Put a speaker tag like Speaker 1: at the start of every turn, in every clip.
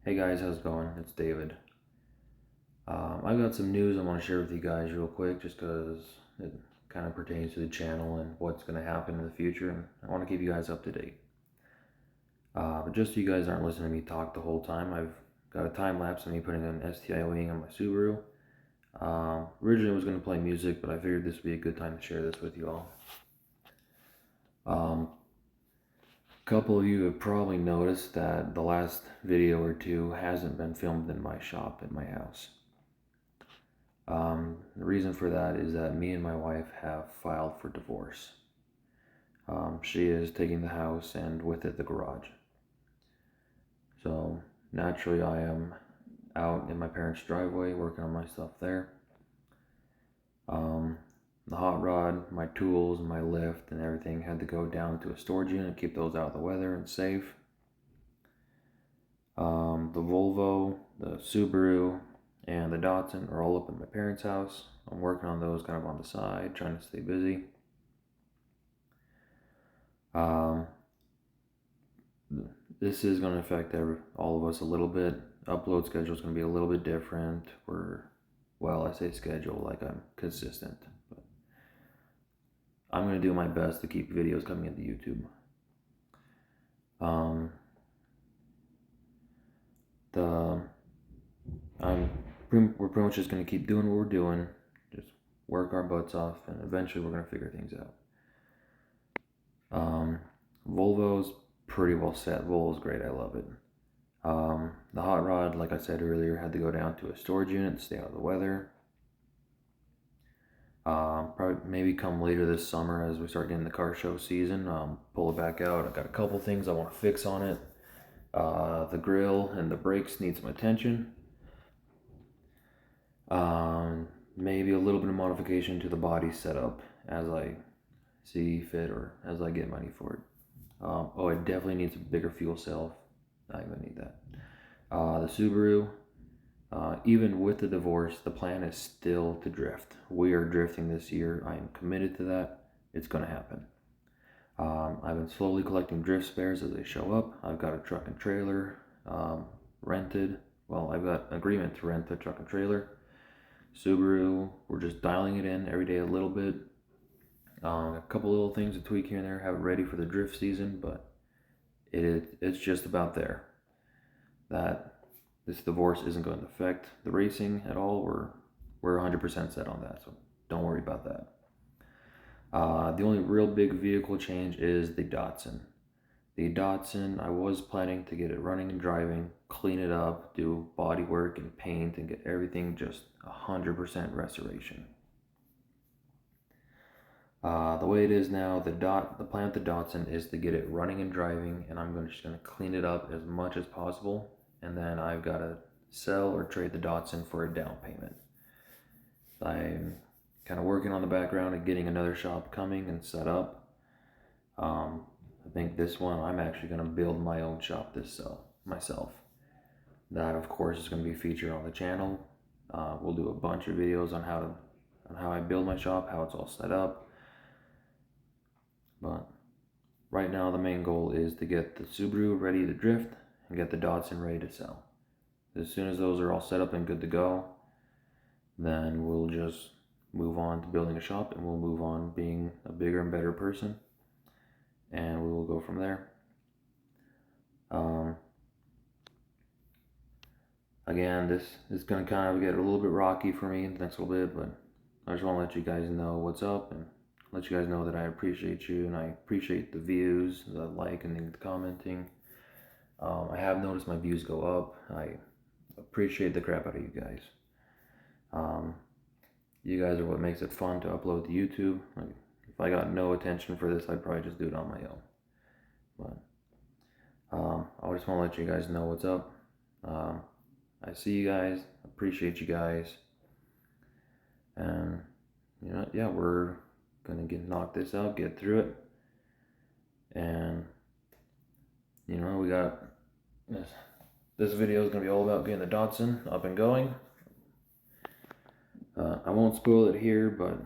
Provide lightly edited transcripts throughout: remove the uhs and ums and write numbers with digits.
Speaker 1: Hey guys, how's it going? It's David. I've got some news I want to share with you guys real quick just because it kind of pertains to the channel and what's going to happen in the future, and I want to keep you guys up to date. But just so you guys aren't listening to me talk the whole time, I've got a time lapse of me putting an STI wing on my Subaru. Originally I was going to play music, but I figured this would be a good time to share this with you all. A couple of you have probably noticed that the last video or two hasn't been filmed in my shop at my house. The reason for that is that me and my wife have filed for divorce. She is taking the house and with it the garage. So naturally I am out in my parents' driveway working on my stuff there. The hot rod, my tools, my lift and everything had to go down to a storage unit, keep those out of the weather and safe. The Volvo, the Subaru, and the Datsun are all up in my parents' house. I'm working on those kind of on the side, trying to stay busy. This is going to affect all of us a little bit. Upload schedule is going to be a little bit different. I say schedule like I'm consistent. But I'm going to do my best to keep videos coming into YouTube. We're pretty much just going to keep doing what we're doing, just work our butts off, and eventually we're going to figure things out. Volvo's pretty well set. Volvo's great, I love it. The hot rod, like I said earlier, had to go down to a storage unit to stay out of the weather. Probably maybe come later this summer as we start getting the car show season, pull it back out. I've got a couple things I want to fix on it. The grill and the brakes need some attention. Maybe a little bit of modification to the body setup as I see fit or as I get money for it. It definitely needs a bigger fuel cell. I'm gonna need that. The Subaru, even with the divorce, the plan is still to drift. We are drifting this year. I am committed to that. It's gonna happen. I've been slowly collecting drift spares as they show up. I've got a truck and trailer rented. Well, I've got an agreement to rent the truck and trailer. Subaru, we're just dialing it in every day a little bit. A couple little things to tweak here and there, have it ready for the drift season, but it's just about there. That this divorce isn't going to affect the racing at all. We're 100% set on that, so don't worry about that. The only real big vehicle change is the Datsun. The Datsun, I was planning to get it running and driving, clean it up, do body work and paint, and get everything just 100% restoration. The way it is now, the plan with the Datsun is to get it running and driving, and I'm just gonna clean it up as much as possible, and then I've got to sell or trade the Datsun for a down payment. I'm kind of working on the background and getting another shop coming and set up. I think this one I'm actually going to build my own shop myself. That of course is going to be featured on the channel. We'll do a bunch of videos on how I build my shop, how it's all set up. But right now the main goal is to get the Subaru ready to drift and get the Datsun ready to sell. As soon as those are all set up and good to go, then we'll just move on to building a shop, and we'll move on being a bigger and better person, and we will go from there. Again, this is going to kind of get a little bit rocky for me the next little bit, but I just want to let you guys know what's up and let you guys know that I appreciate you, and I appreciate the views, the like, and the commenting. I have noticed my views go up. I appreciate the crap out of you guys. You guys are what makes it fun to upload to YouTube. Like, if I got no attention for this, I'd probably just do it on my own. But I just want to let you guys know what's up. I see you guys, appreciate you guys, and yeah, we're gonna knock this out, get through it, and we got this video is gonna be all about getting the Datsun up and going. I won't spoil it here, but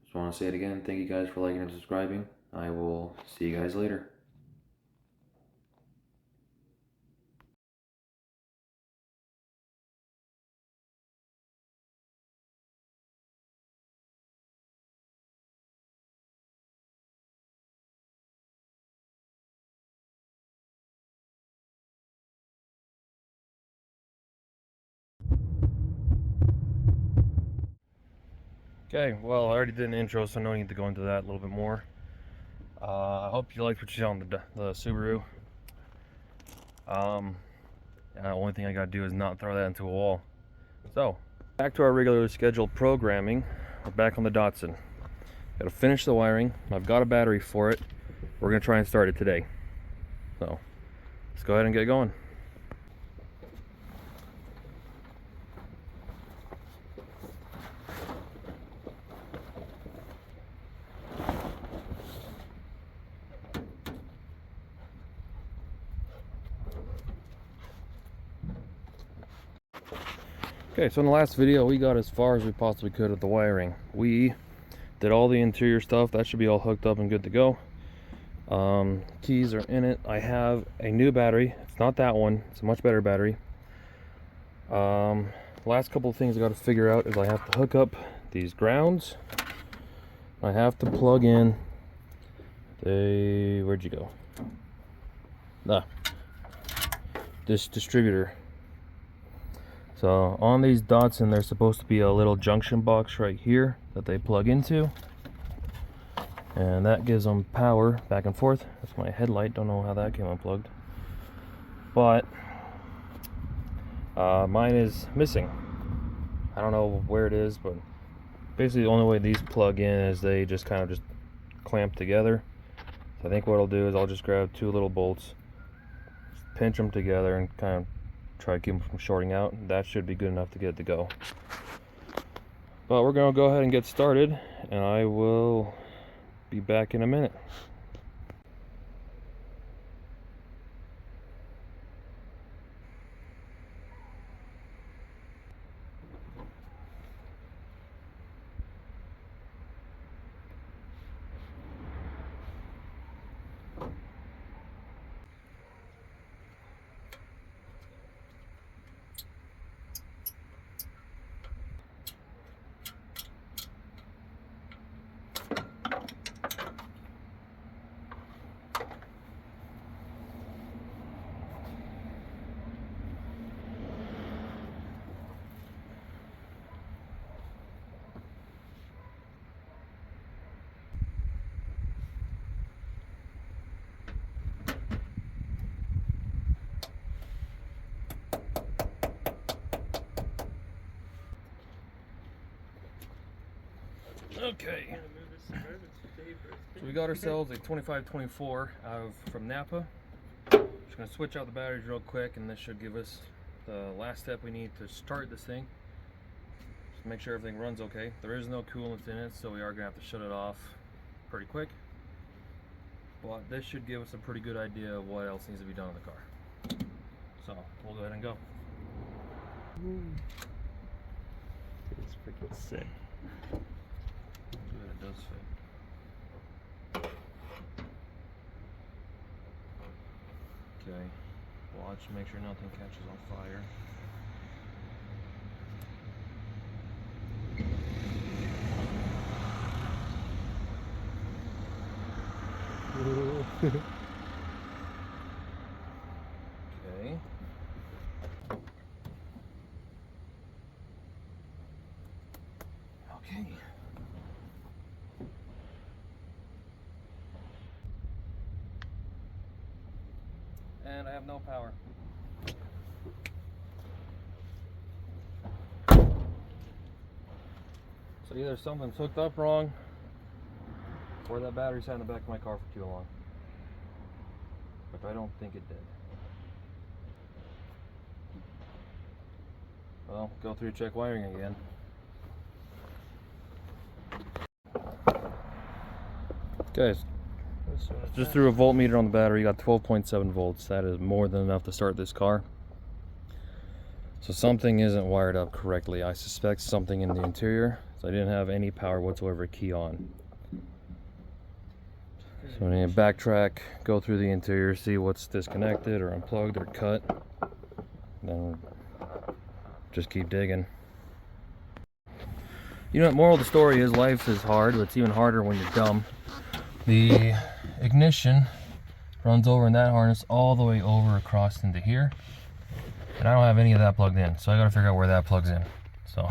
Speaker 1: just want to say it again. Thank you guys for liking and subscribing. I will see you guys later. Okay, well, I already did an intro, so no need to go into that a little bit more. I hope you liked what you saw on the Subaru. The only thing I gotta do is not throw that into a wall. So, back to our regularly scheduled programming. We're back on the Datsun. Gotta finish the wiring. I've got a battery for it. We're gonna try and start it today. So, let's go ahead and get going. Okay, so in the last video we got as far as we possibly could with the wiring. We did all the interior stuff. That should be all hooked up and good to go. Keys are in it. I have a new battery. It's not that one. It's a much better battery. Last couple of things I got to figure out is I have to hook up these grounds. I have to plug in where'd you go? This distributor. So on these Datsun, there's supposed to be a little junction box right here that they plug into, and that gives them power back and forth. That's my headlight. Don't know how that came unplugged, but mine is missing. I don't know where it is, but basically the only way these plug in is they just kind of just clamp together. So I think what I'll do is I'll just grab two little bolts, pinch them together, and kind of try to keep them from shorting out. That should be good enough to get it to go. But we're gonna go ahead and get started, and I will be back in a minute. Okay, so we got ourselves a 2524 from Napa. Just gonna switch out the batteries real quick, and this should give us the last step we need to start this thing. Just make sure everything runs okay. There is no coolant in it, so we are gonna have to shut it off pretty quick. But this should give us a pretty good idea of what else needs to be done in the car. So we'll go ahead and go.
Speaker 2: It's freaking sick.
Speaker 1: It does fit. Okay, watch, make sure nothing catches on fire. Okay. Okay. And I have no power. So either something's hooked up wrong, or that battery sat in the back of my car for too long. Which I don't think it did. Well, go through check wiring again. Guys, just threw a voltmeter on the battery, got 12.7 volts. That is more than enough to start this car. So something isn't wired up correctly. I suspect something in the interior. So I didn't have any power whatsoever key on. So I need to backtrack, go through the interior, see what's disconnected or unplugged or cut. Then just keep digging. You know what, moral of the story is life is hard, but it's even harder when you're dumb. The ignition runs over in that harness all the way over across into here. And I don't have any of that plugged in, so I gotta figure out where that plugs in. So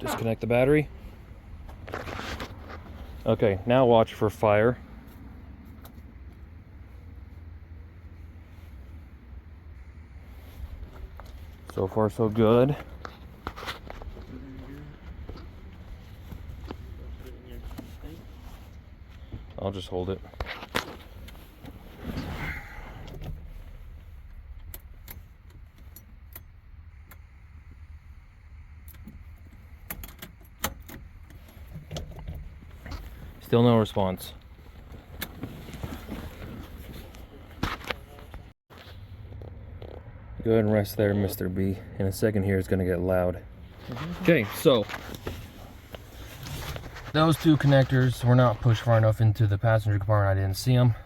Speaker 1: Disconnect the battery. Okay, now watch for fire. So far, so good. I'll just hold it. Still no response. Go ahead and rest there, Mr. B. In a second here, it's gonna get loud. Okay, so those two connectors were not pushed far enough into the passenger compartment. I didn't see them.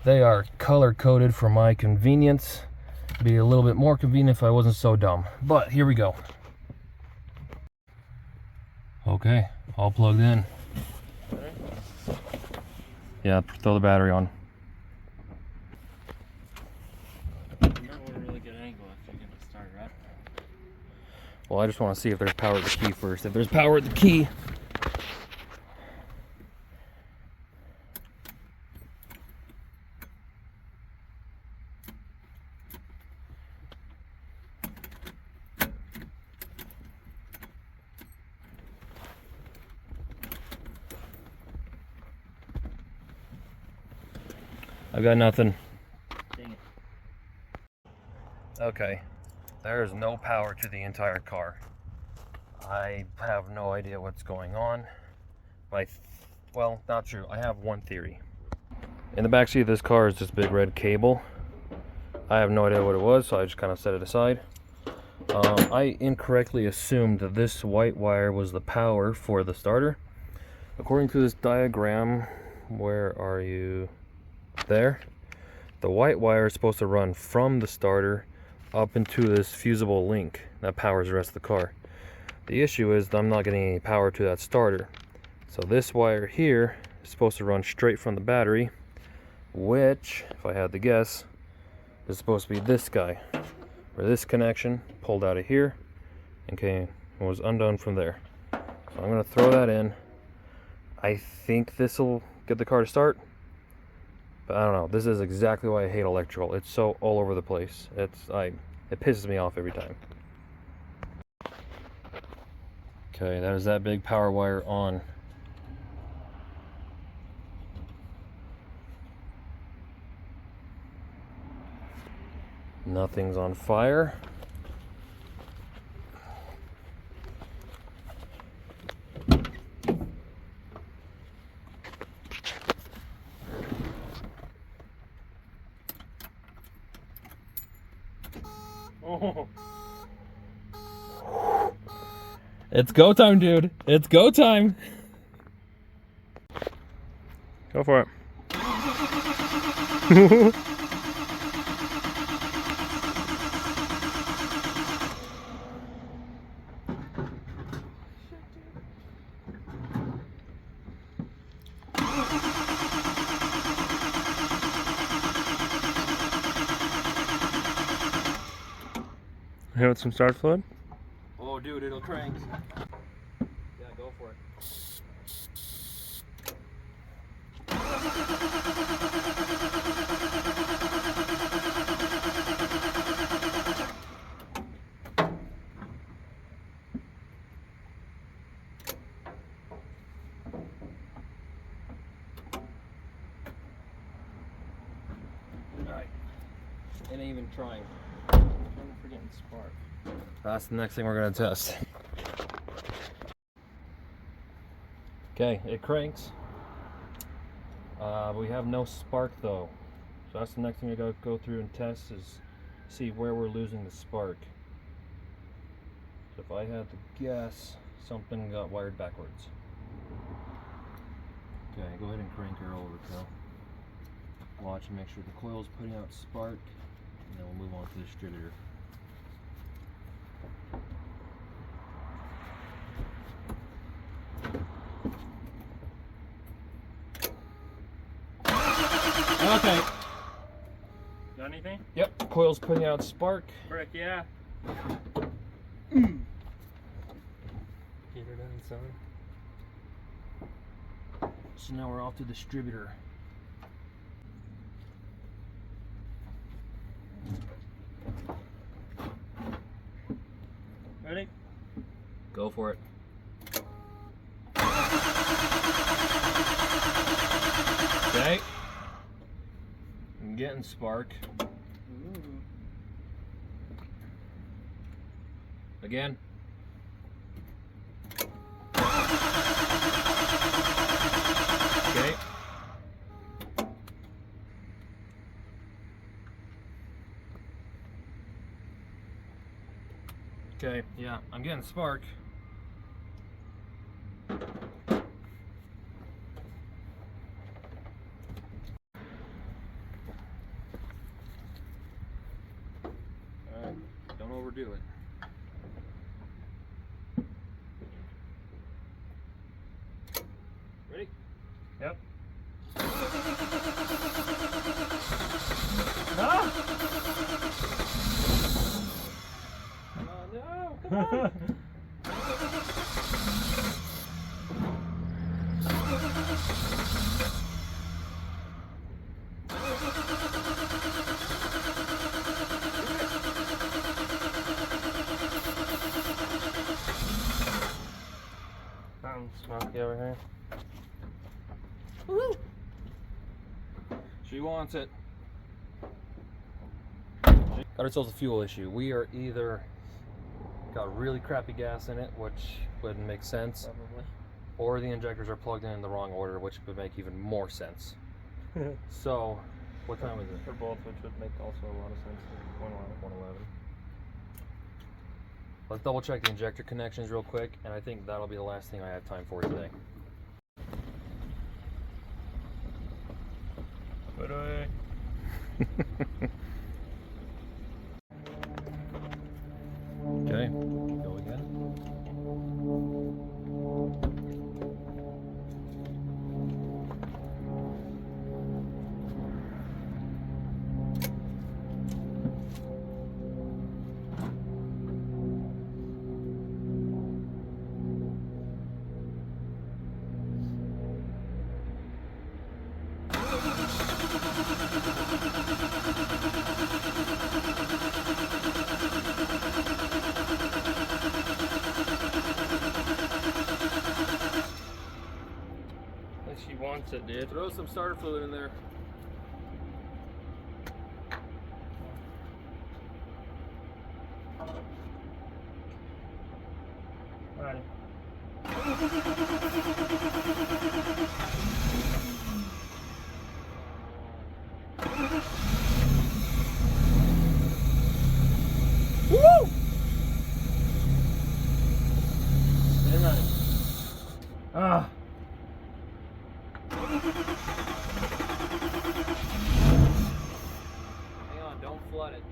Speaker 1: They are color coded for my convenience. It'd be a little bit more convenient if I wasn't so dumb. But here we go. Okay, all plugged in. Yeah, throw the battery on.
Speaker 2: You might want a really good angle if you're gonna start it up.
Speaker 1: Well, I just want to see if there's power at the key first. If there's power at the key, I've got nothing.
Speaker 2: Dang it.
Speaker 1: Okay, there's no power to the entire car. I have no idea what's going on. Well, not true. I have one theory. In the backseat of this car is this big red cable. I have no idea what it was, so I just kind of set it aside. I incorrectly assumed that this white wire was the power for the starter. According to this diagram, where are you? There. The white wire is supposed to run from the starter up into this fusible link that powers the rest of the car. The issue is that I'm not getting any power to that starter. So this wire here is supposed to run straight from the battery, which, if I had to guess, is supposed to be this guy, where this connection pulled out of here and was undone from there. So I'm going to throw that in. I think this will get the car to start. But I don't know. This is exactly why I hate electrical. It's so all over the place. It pisses me off every time. Okay, that is that big power wire on. Nothing's on fire.
Speaker 2: Oh.
Speaker 1: It's go time, dude. It's go time.
Speaker 2: Go for it. Hit with some start fluid.
Speaker 1: Oh, dude, it'll crank. Yeah, go for it. Alright. It ain't even trying.
Speaker 2: We're getting spark.
Speaker 1: That's the next thing we're going to test. Okay, it cranks. We have no spark though. So that's the next thing we got to go through and test is see where we're losing the spark. So if I had to guess, something got wired backwards. Okay, go ahead and crank her over, Cal. Watch and make sure the coil's putting out spark, and then we'll move on to the distributor.
Speaker 2: Okay. anything?
Speaker 1: Yep, coil's putting out spark.
Speaker 2: Frick yeah. Get her done, son.
Speaker 1: So now we're off to the distributor.
Speaker 2: Ready?
Speaker 1: Go for it. Okay. I'm getting spark.
Speaker 2: Ooh.
Speaker 1: Again. Okay. Okay, yeah, I'm getting spark. Alright, don't overdo it. Ready?
Speaker 2: Yep. Ah!
Speaker 1: Oh no, come on!
Speaker 2: Something smoky over here.
Speaker 1: Woo! She wants it. Got ourselves a fuel issue. We are either got really crappy gas in it, which wouldn't make sense,
Speaker 2: Probably.
Speaker 1: or the injectors are plugged in the wrong order, which would make even more sense. So, what time is it?
Speaker 2: For both, which would make also a lot of sense. 111.
Speaker 1: Let's double check the injector connections real quick, and I think that'll be the last thing I have time for today.
Speaker 2: Put away.
Speaker 1: Okay, go again.
Speaker 2: Like she wants it, dude.
Speaker 1: Throw some starter fluid in there.
Speaker 2: Alright.
Speaker 1: Woo!
Speaker 2: Stay running. Ah.
Speaker 1: Hang on, don't flood it.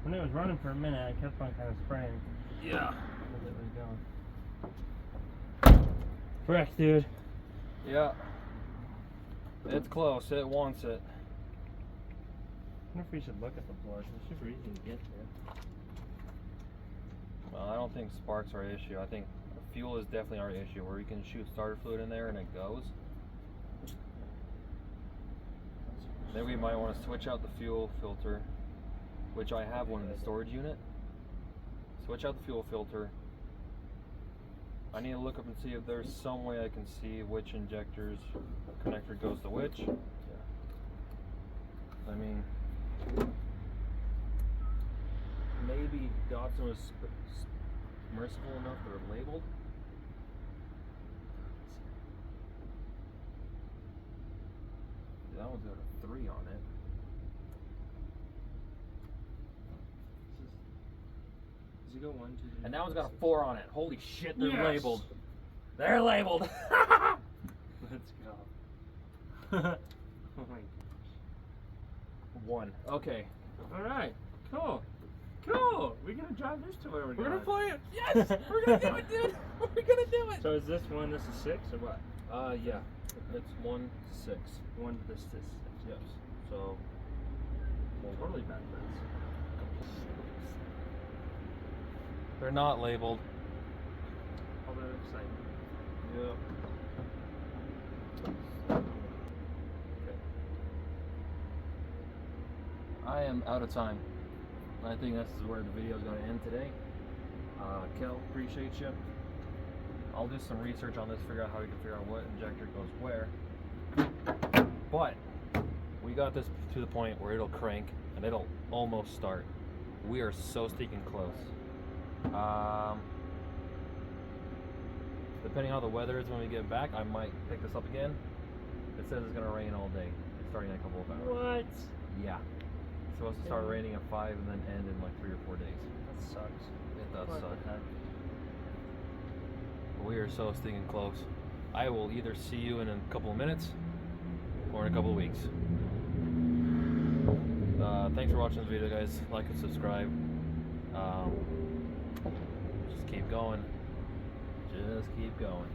Speaker 2: When it was running for a minute, I kept on kind of spraying.
Speaker 1: Yeah.
Speaker 2: As it was going. Frick, dude.
Speaker 1: Yeah. It's close. It wants it.
Speaker 2: I wonder if we should look at the board. It's super easy to get to.
Speaker 1: Well, I don't think sparks are our issue. I think fuel is definitely our issue, where we can shoot starter fluid in there and it goes. Then we might want to switch out the fuel filter, which I have one in the storage unit. Switch out the fuel filter. I need to look up and see if there's some way I can see which injectors connector goes to which.
Speaker 2: Yeah.
Speaker 1: I mean, maybe Datsun was merciful enough they're labeled. That one's got a 3 on it.
Speaker 2: Does it go 1, 2, 3?
Speaker 3: And that one's got a
Speaker 2: 6?
Speaker 3: 4 on it. Holy shit, they're
Speaker 2: Yes!
Speaker 3: labeled. They're labeled.
Speaker 2: Let's go. Oh my gosh.
Speaker 3: 1. Okay.
Speaker 2: Alright, cool. Cool! We're gonna drive this to where we're
Speaker 3: We're
Speaker 2: going.
Speaker 3: gonna play it. Yes! We're gonna do it, dude. We're gonna do it.
Speaker 2: So is this 1, this is 6, or what?
Speaker 3: Yeah. It's 1, 6.
Speaker 2: 1, this is 6.
Speaker 3: Yes. So.
Speaker 2: Totally backwards.
Speaker 3: They're not labeled.
Speaker 2: All that excitement.
Speaker 3: Yep. Okay. I am out of time. I think this is where the video is going to end today. Kel, appreciate you. I'll do some research on this, figure out how we can figure out what injector goes where. But we got this to the point where it'll crank and it'll almost start. We are so stinking close. Depending on how the weather is when we get back, I might pick this up again. It says it's gonna rain all day, starting in a couple of hours.
Speaker 2: What?
Speaker 3: Yeah. It's supposed to start raining at 5 and then end in like 3 or 4 days.
Speaker 2: That sucks.
Speaker 3: It does
Speaker 2: What
Speaker 3: suck.
Speaker 2: the heck?
Speaker 3: We are so stinking close. I will either see you in a couple of minutes or in a couple of weeks. Thanks for watching this video, guys. Like and subscribe. Just keep going. Just keep going.